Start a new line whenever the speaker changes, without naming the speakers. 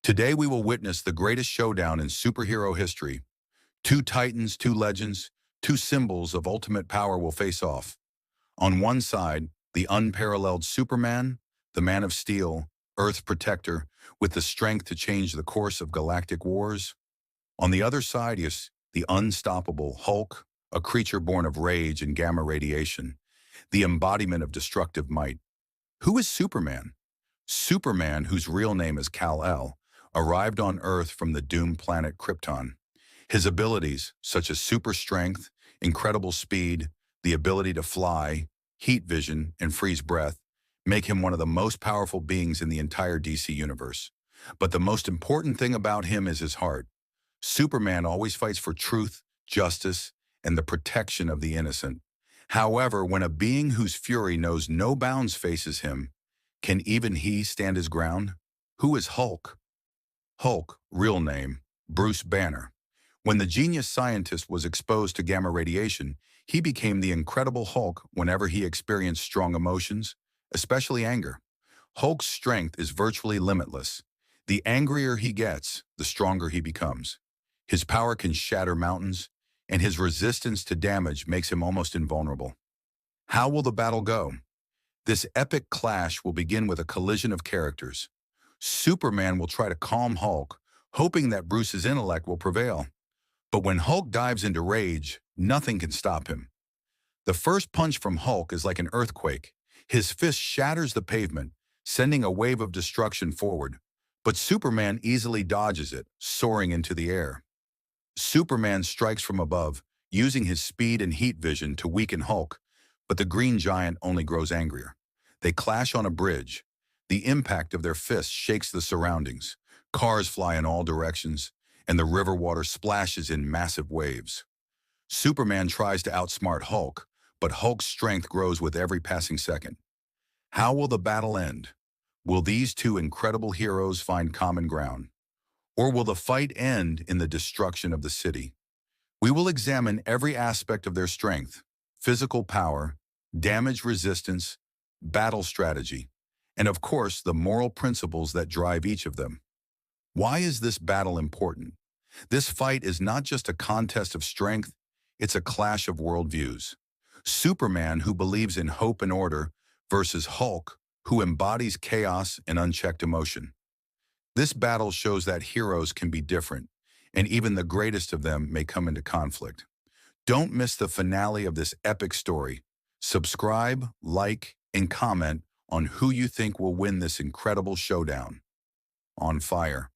Today we will witness the greatest showdown in superhero history. Two titans, two legends, two symbols of ultimate power will face off. On one side, the unparalleled Superman, the Man of Steel, Earth's protector, with the strength to change the course of galactic wars. On the other side is the unstoppable Hulk, a creature born of rage and gamma radiation, the embodiment of destructive might. Who is Superman? Superman, whose real name is Kal-El, arrived on Earth from the doomed planet Krypton. His abilities, such as super strength, incredible speed, the ability to fly, heat vision, and freeze breath, make him one of the most powerful beings in the entire DC universe. But the most important thing about him is his heart. Superman always fights for truth, justice, and the protection of the innocent. However, when a being whose fury knows no bounds faces him, can even he stand his ground? Who is Hulk? Hulk, real name, Bruce Banner. When the genius scientist was exposed to gamma radiation, he became the Incredible Hulk whenever he experienced strong emotions, especially anger. Hulk's strength is virtually limitless. The angrier he gets, the stronger he becomes. His power can shatter mountains, and his resistance to damage makes him almost invulnerable. How will the battle go? This epic clash will begin with a collision of characters. Superman will try to calm Hulk, hoping that Bruce's intellect will prevail. But when Hulk dives into rage, nothing can stop him. The first punch from Hulk is like an earthquake. His fist shatters the pavement, sending a wave of destruction forward. But Superman easily dodges it, soaring into the air. Superman strikes from above, using his speed and heat vision to weaken Hulk, but the Green Giant only grows angrier. They clash on a bridge. The impact of their fists shakes the surroundings. Cars fly in all directions, and the river water splashes in massive waves. Superman tries to outsmart Hulk, but Hulk's strength grows with every passing second. How will the battle end? Will these two incredible heroes find common ground? Or will the fight end in the destruction of the city? We will examine every aspect of their strength, physical power, damage resistance, battle strategy, and of course the moral principles that drive each of them. Why is this battle important? This fight is not just a contest of strength, it's a clash of worldviews. Superman, who believes in hope and order, versus Hulk, who embodies chaos and unchecked emotion. This battle shows that heroes can be different, and even the greatest of them may come into conflict. Don't miss the finale of this epic story. Subscribe, like, and comment on who you think will win this incredible showdown. On fire.